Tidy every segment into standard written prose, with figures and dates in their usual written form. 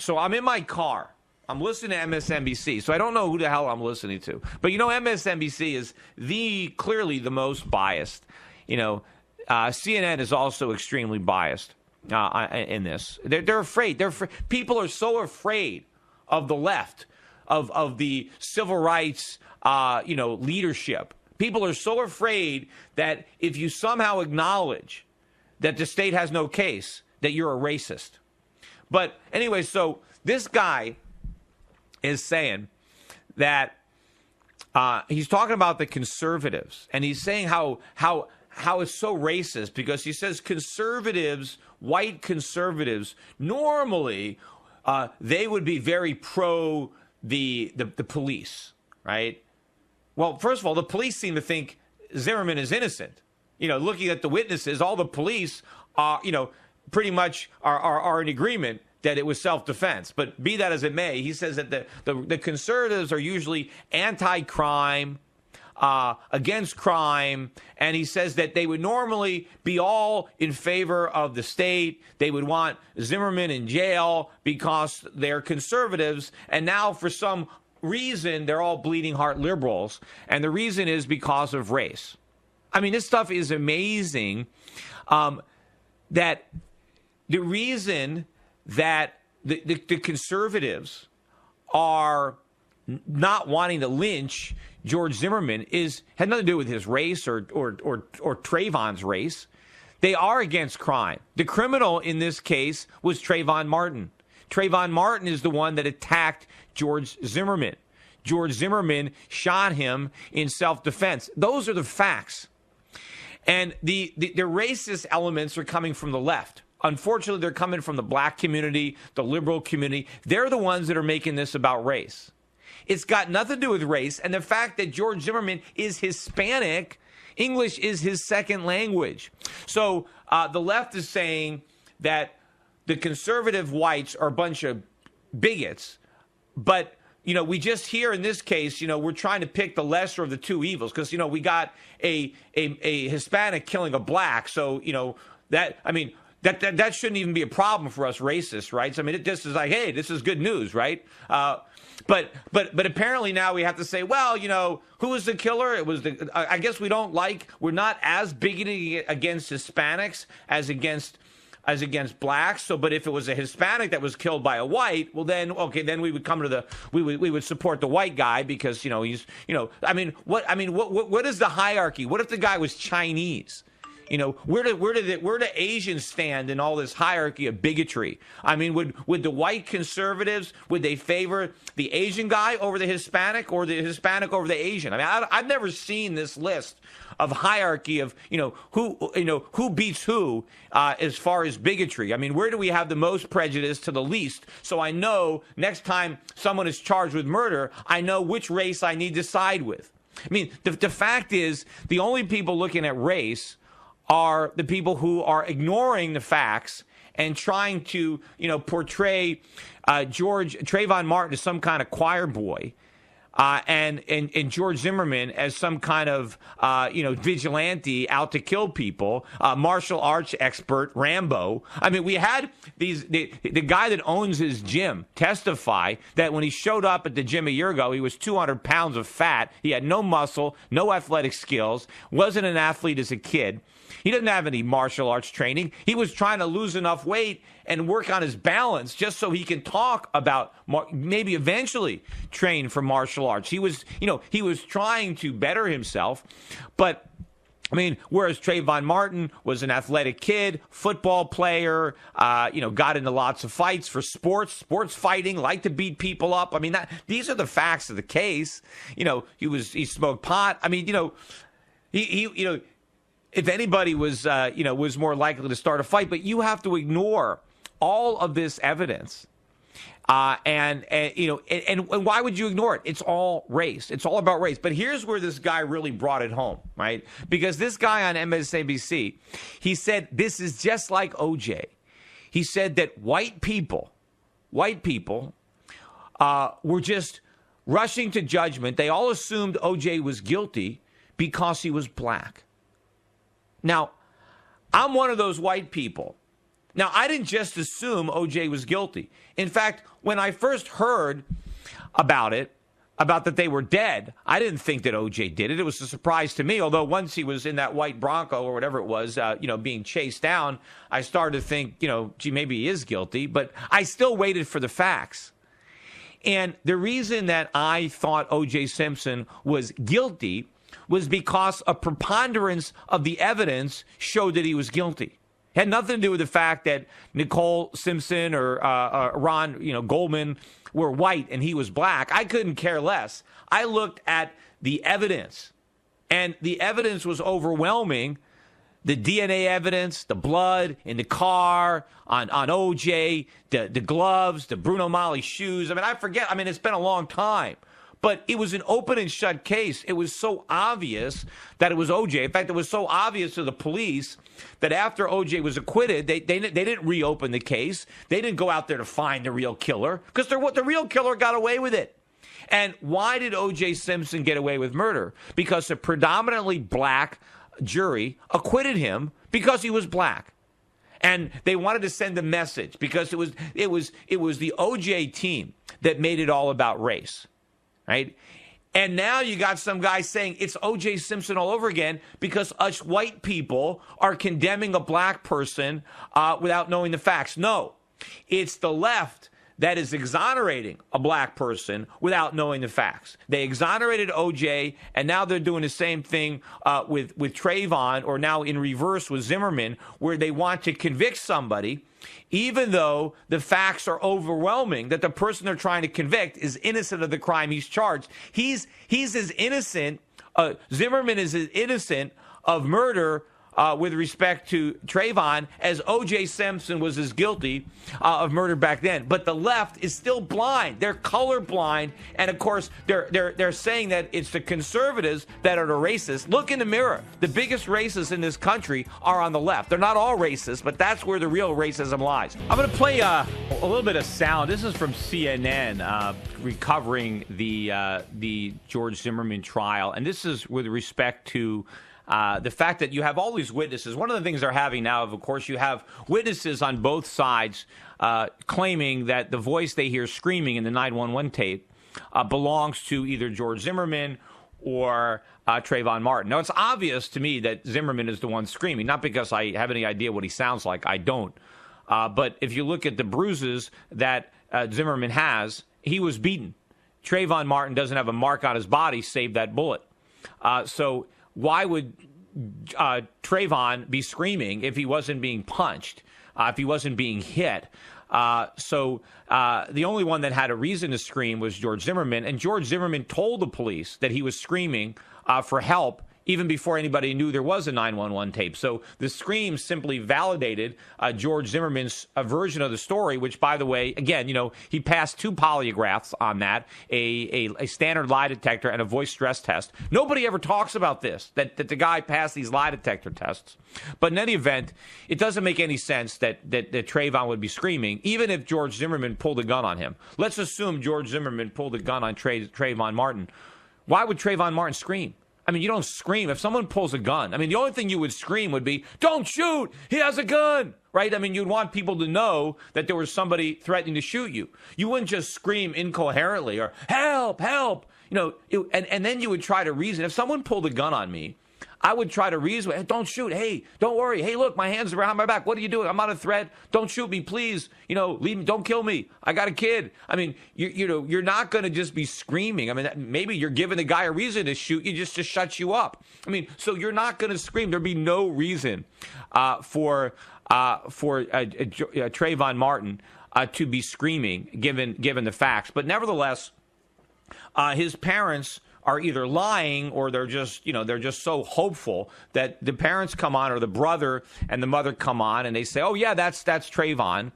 CNN. So I'm in my car. I'm listening to MSNBC, so I don't know who the hell I'm listening to. But, MSNBC is clearly the most biased. CNN is also extremely biased in this. They're afraid. People are so afraid of the left, of the civil rights, leadership. People are so afraid that if you somehow acknowledge that the state has no case, that you're a racist. But anyway, so this guy is saying that he's talking about the conservatives, and he's saying how it's so racist because he says conservatives, white conservatives, normally they would be very pro the police, right? Well, first of all, the police seem to think Zimmerman is innocent. Looking at the witnesses, all the police are, pretty much are in agreement that it was self-defense. But be that as it may, he says that the conservatives are usually anti-crime, against crime, and he says that they would normally be all in favor of the state. They would want Zimmerman in jail because they're conservatives, and now for some reason they're all bleeding heart liberals, and the reason is because of race. I mean, this stuff is amazing, that the reason that the conservatives are not wanting to lynch George Zimmerman had nothing to do with his race or Trayvon's race. They are against crime. The criminal in this case was Trayvon Martin. Trayvon Martin is the one that attacked George Zimmerman. George Zimmerman shot him in self-defense. Those are the facts. And the racist elements are coming from the left. Unfortunately, they're coming from the black community, the liberal community. They're the ones that are making this about race. It's got nothing to do with race. And the fact that George Zimmerman is Hispanic, English is his second language. So the left is saying that the conservative whites are a bunch of bigots. But, we just here in this case, we're trying to pick the lesser of the two evils because, we got a Hispanic killing a black. So, that shouldn't even be a problem for us racists, right? So, it just is like, hey, this is good news, right? But apparently now we have to say, well, who was the killer? It was I guess we're not as bigoted against Hispanics as against blacks. So, but if it was a Hispanic that was killed by a white, well then we would come to we would support the white guy because, he's, what is the hierarchy? What if the guy was Chinese? Where do Asians stand in all this hierarchy of bigotry? I mean, would the white conservatives, would they favor the Asian guy over the Hispanic or the Hispanic over the Asian? I mean, I've never seen this list of hierarchy of, who beats who as far as bigotry. I mean, where do we have the most prejudice to the least? So I know next time someone is charged with murder, I know which race I need to side with. I mean, the fact is the only people looking at race are the people who are ignoring the facts and trying to, portray Trayvon Martin as some kind of choir boy, and George Zimmerman as some kind of, vigilante out to kill people, martial arts expert, Rambo. I mean, we had the guy that owns his gym testify that when he showed up at the gym a year ago, he was 200 pounds of fat. He had no muscle, no athletic skills, wasn't an athlete as a kid. He didn't have any martial arts training. He was trying to lose enough weight and work on his balance just so he can talk about maybe eventually train for martial arts. He was trying to better himself. But, whereas Trayvon Martin was an athletic kid, football player, got into lots of fights for sports fighting, liked to beat people up. I mean, these are the facts of the case. He smoked pot. I mean, if anybody was, was more likely to start a fight, but you have to ignore all of this evidence. And why would you ignore it? It's all race. It's all about race. But here's where this guy really brought it home, right? Because this guy on MSNBC, he said, this is just like OJ. He said that white people were just rushing to judgment. They all assumed OJ was guilty because he was black. Now, I'm one of those white people Now, I didn't just assume OJ was guilty. In fact, when I first heard about it, about that they were dead, I didn't think that OJ did it. It was a surprise to me, although once he was in that white Bronco or whatever it was, being chased down, I started to think, gee, maybe he is guilty. But I still waited for the facts. And the reason that I thought O.J. Simpson was guilty was because a preponderance of the evidence showed that he was guilty. It had nothing to do with the fact that Nicole Simpson or Ron, Goldman were white and he was black. I couldn't care less. I looked at the evidence, and the evidence was overwhelming. The DNA evidence, the blood in the car, on OJ, the gloves, the Bruno Mali shoes. I forget. It's been a long time. But it was an open and shut case. It was so obvious that it was OJ. In fact, it was so obvious to the police that after OJ was acquitted, they didn't reopen the case. They didn't go out there to find the real killer because the real killer got away with it. And why did O.J. Simpson get away with murder? Because a predominantly black jury acquitted him because he was black. And they wanted to send a message because it was the O.J. team that made it all about race. Right? And now you got some guy saying it's O.J. Simpson all over again because us white people are condemning a black person without knowing the facts. No, it's the left that is exonerating a black person without knowing the facts. They exonerated O.J., and now they're doing the same thing with Trayvon, or now in reverse with Zimmerman, where they want to convict somebody even though the facts are overwhelming that the person they're trying to convict is innocent of the crime he's charged. He's as innocent, Zimmerman is as innocent of murder with respect to Trayvon as O.J. Simpson was as guilty of murder back then. But the left is still blind. They're colorblind. And, of course, they're saying that it's the conservatives that are the racists. Look in the mirror. The biggest racists in this country are on the left. They're not all racist, but that's where the real racism lies. I'm going to play a little bit of sound. This is from CNN recovering the George Zimmerman trial. And this is with respect to the fact that you have all these witnesses. One of the things they're having now, of course, you have witnesses on both sides claiming that the voice they hear screaming in the 911 tape belongs to either George Zimmerman or Trayvon Martin. Now, it's obvious to me that Zimmerman is the one screaming, not because I have any idea what he sounds like. I don't. But if you look at the bruises that Zimmerman has, he was beaten. Trayvon Martin doesn't have a mark on his body save that bullet. So why would Trayvon be screaming if he wasn't being punched, if he wasn't being hit? So the only one that had a reason to scream was George Zimmerman. And George Zimmerman told the police that he was screaming for help even before anybody knew there was a 911 tape. So the scream simply validated George Zimmerman's version of the story, which, by the way, again, he passed 2 polygraphs on that, a standard lie detector and a voice stress test. Nobody ever talks about this, that the guy passed these lie detector tests. But in any event, it doesn't make any sense that Trayvon would be screaming, even if George Zimmerman pulled a gun on him. Let's assume George Zimmerman pulled a gun on Trayvon Martin. Why would Trayvon Martin scream? You don't scream. If someone pulls a gun, the only thing you would scream would be, "Don't shoot! He has a gun!" Right? You'd want people to know that there was somebody threatening to shoot you. You wouldn't just scream incoherently or, "Help, help!" And then you would try to reason. If someone pulled a gun on me, I would try to reason, "Hey, don't shoot. Hey, don't worry. Hey, look, my hands are behind my back. What are you doing? I'm not a threat. Don't shoot me, please. Leave me. Don't kill me. I got a kid." You're not going to just be screaming. Maybe you're giving the guy a reason to shoot you just to shut you up. So you're not going to scream. There'd be no reason for Trayvon Martin to be screaming, given the facts. But nevertheless, his parents are either lying or they're just so hopeful that the parents come on, or the brother and the mother come on, and they say, "Oh yeah, that's Trayvon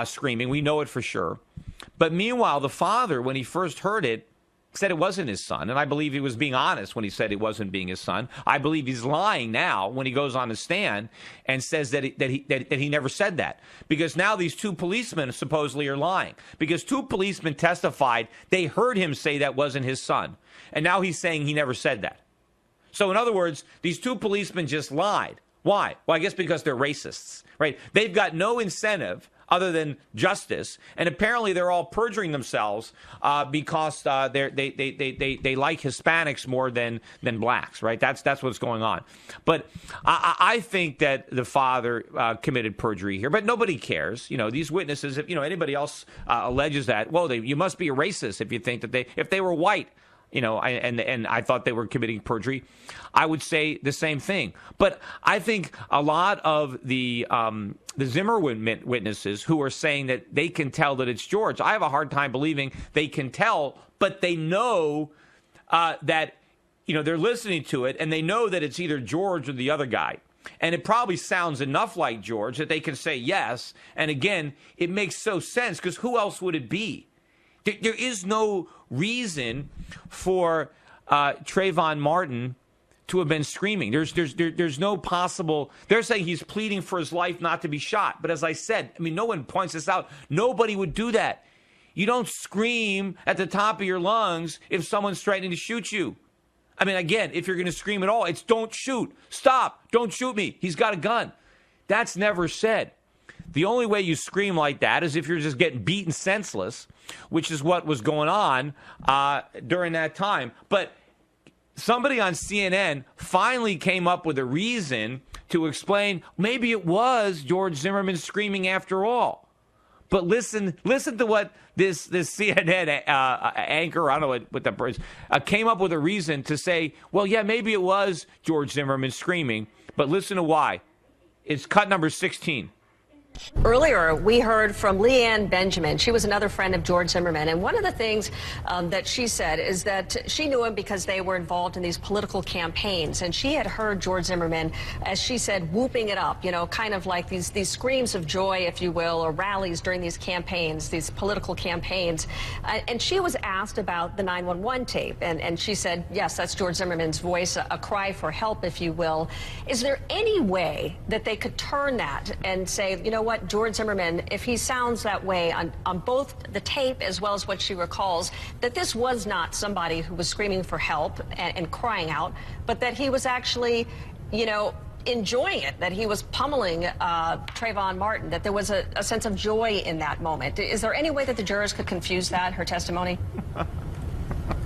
screaming. We know it for sure." But meanwhile, the father, when he first heard it, said it wasn't his son, and I believe he was being honest when he said it wasn't being his son. I believe he's lying now when he goes on the stand and says that he never said that, because now these 2 policemen supposedly are lying, because 2 policemen testified they heard him say that wasn't his son, and now he's saying he never said that. So in other words, these 2 policemen just lied. Why? Well, I guess because they're racists, right? They've got no incentive other than justice, and apparently they're all perjuring themselves because they like Hispanics more than blacks, right? That's what's going on. But I think that the father committed perjury here, but nobody cares. These witnesses, if anybody else alleges that, well, you must be a racist if you think that if they were white. And I thought they were committing perjury, I would say the same thing. But I think a lot of the Zimmerman witnesses who are saying that they can tell that it's George, I have a hard time believing they can tell, but they know that, they're listening to it, and they know that it's either George or the other guy. And it probably sounds enough like George that they can say yes. And again, it makes so sense, because who else would it be? There is no reason for Trayvon Martin to have been screaming. There's no possible. They're saying he's pleading for his life not to be shot. But as I said, no one points this out. Nobody would do that. You don't scream at the top of your lungs if someone's threatening to shoot you. Again, if you're going to scream at all, it's don't shoot. Stop. Don't shoot me. He's got a gun. That's never said. The only way you scream like that is if you're just getting beaten senseless, which is what was going on during that time. But somebody on CNN finally came up with a reason to explain maybe it was George Zimmerman screaming after all. But listen to what this CNN anchor, I don't know what the is, came up with a reason to say, well, yeah, maybe it was George Zimmerman screaming, but listen to why. It's cut number 16. Earlier, we heard from Leanne Benjamin. She was another friend of George Zimmerman. And one of the things that she said is that she knew him because they were involved in these political campaigns. And she had heard George Zimmerman, as she said, whooping it up, kind of like these screams of joy, if you will, or rallies during these campaigns, these political campaigns. And she was asked about the 911 tape. And she said, yes, that's George Zimmerman's voice, a cry for help, if you will. Is there any way that they could turn that and say, what, George Zimmerman, if he sounds that way on both the tape as well as what she recalls, that this was not somebody who was screaming for help and crying out, but that he was actually, enjoying it, that he was pummeling Trayvon Martin, that there was a sense of joy in that moment. Is there any way that the jurors could confuse that, her testimony?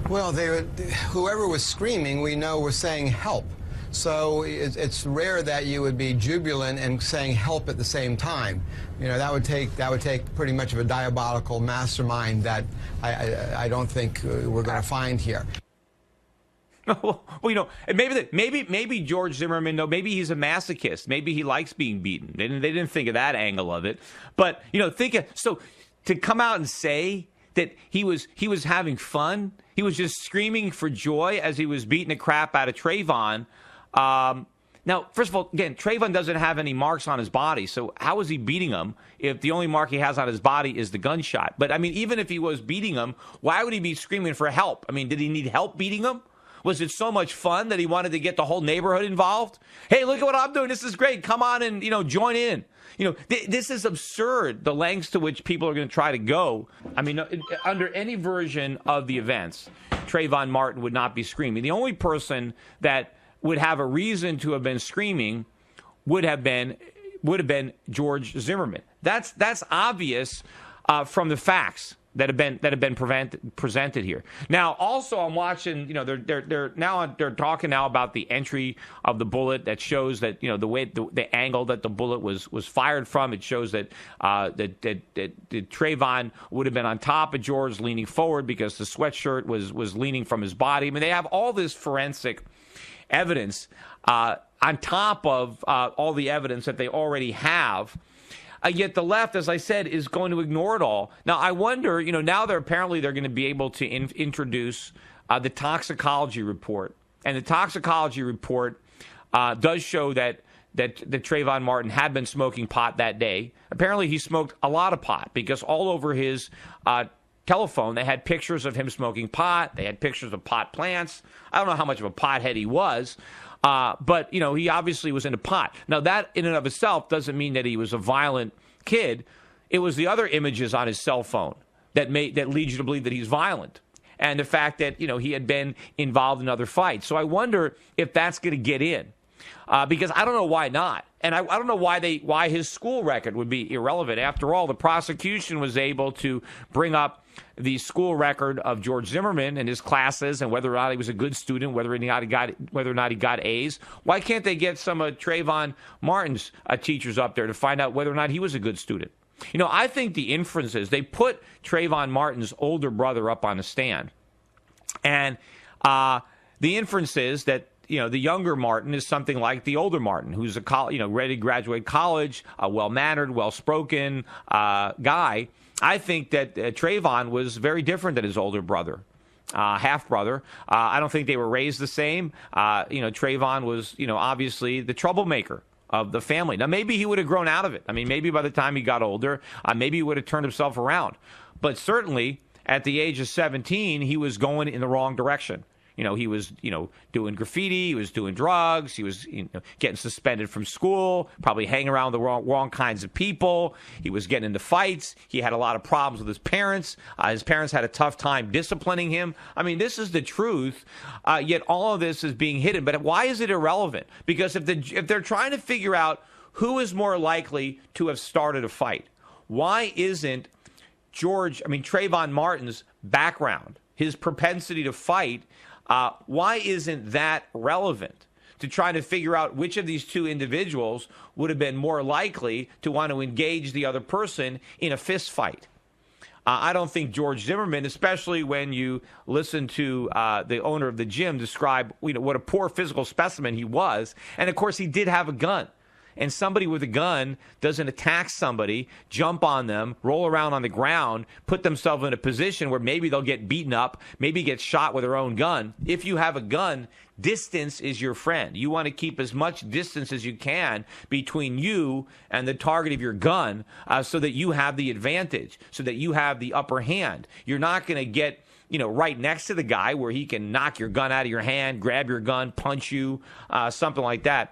Well, whoever was screaming, we know was saying help. So it's rare that you would be jubilant and saying help at the same time. That would take pretty much of a diabolical mastermind that I don't think we're going to find here. Well, maybe George Zimmerman, though, maybe he's a masochist. Maybe he likes being beaten. They didn't think of that angle of it. But so to come out and say that he was having fun, he was just screaming for joy as he was beating the crap out of Trayvon. Now, first of all, again, Trayvon doesn't have any marks on his body, so how is he beating him if the only mark he has on his body is the gunshot? But, even if he was beating him, why would he be screaming for help? Did he need help beating him? Was it so much fun that he wanted to get the whole neighborhood involved? Hey, look at what I'm doing. This is great. Come on and, join in. This is absurd, the lengths to which people are going to try to go. Under any version of the events, Trayvon Martin would not be screaming. The only person that would have a reason to have been screaming would have been George Zimmerman. That's obvious from the facts that have been presented here. Now, also, I'm watching. They're talking now about the entry of the bullet that shows that the way the angle that the bullet was fired from. It shows that that Trayvon would have been on top of George, leaning forward because the sweatshirt was leaning from his body. They have all this forensic evidence on top of all the evidence that they already have. Yet the left, as I said, is going to ignore it all. Now, I wonder, now they're going to be able to introduce the toxicology report. And the toxicology report does show that Trayvon Martin had been smoking pot that day. Apparently, he smoked a lot of pot because all over his telephone, they had pictures of him smoking pot. They had pictures of pot plants. I don't know how much of a pothead he was, but, he obviously was into pot. Now, that in and of itself doesn't mean that he was a violent kid. It was the other images on his cell phone that lead you to believe that he's violent. And the fact that, he had been involved in other fights. So I wonder if that's going to get in. because I don't know why not. And I don't know why his school record would be irrelevant. After all, the prosecution was able to bring up the school record of George Zimmerman and his classes and whether or not he was a good student, whether or not he got A's. Why can't they get some of Trayvon Martin's teachers up there to find out whether or not he was a good student? You know, I think the inferences, they put Trayvon Martin's older brother up on the stand. And the inference is that, you know, the younger Martin is something like the older Martin, who's ready to graduate college, a well-mannered, well-spoken guy. I think that Trayvon was very different than his older brother, half-brother. I don't think they were raised the same. Trayvon was, obviously the troublemaker of the family. Now, maybe he would have grown out of it. I mean, maybe by the time he got older, maybe he would have turned himself around. But certainly, at the age of 17, he was going in the wrong direction. He was, doing graffiti, he was doing drugs, he was getting suspended from school, probably hanging around with the wrong kinds of people. He was getting into fights. He had a lot of problems with his parents. His parents had a tough time disciplining him. I mean, this is the truth, yet all of this is being hidden. But why is it irrelevant? Because if they're trying to figure out who is more likely to have started a fight, why isn't Trayvon Martin's background, his propensity to fight, why isn't that relevant to trying to figure out which of these two individuals would have been more likely to want to engage the other person in a fist fight? I don't think George Zimmerman, especially when you listen to the owner of the gym describe what a poor physical specimen he was. And, of course, he did have a gun. And somebody with a gun doesn't attack somebody, jump on them, roll around on the ground, put themselves in a position where maybe they'll get beaten up, maybe get shot with their own gun. If you have a gun, distance is your friend. You want to keep as much distance as you can between you and the target of your gun so that you have the advantage, so that you have the upper hand. You're not going to get right next to the guy where he can knock your gun out of your hand, grab your gun, punch you, something like that.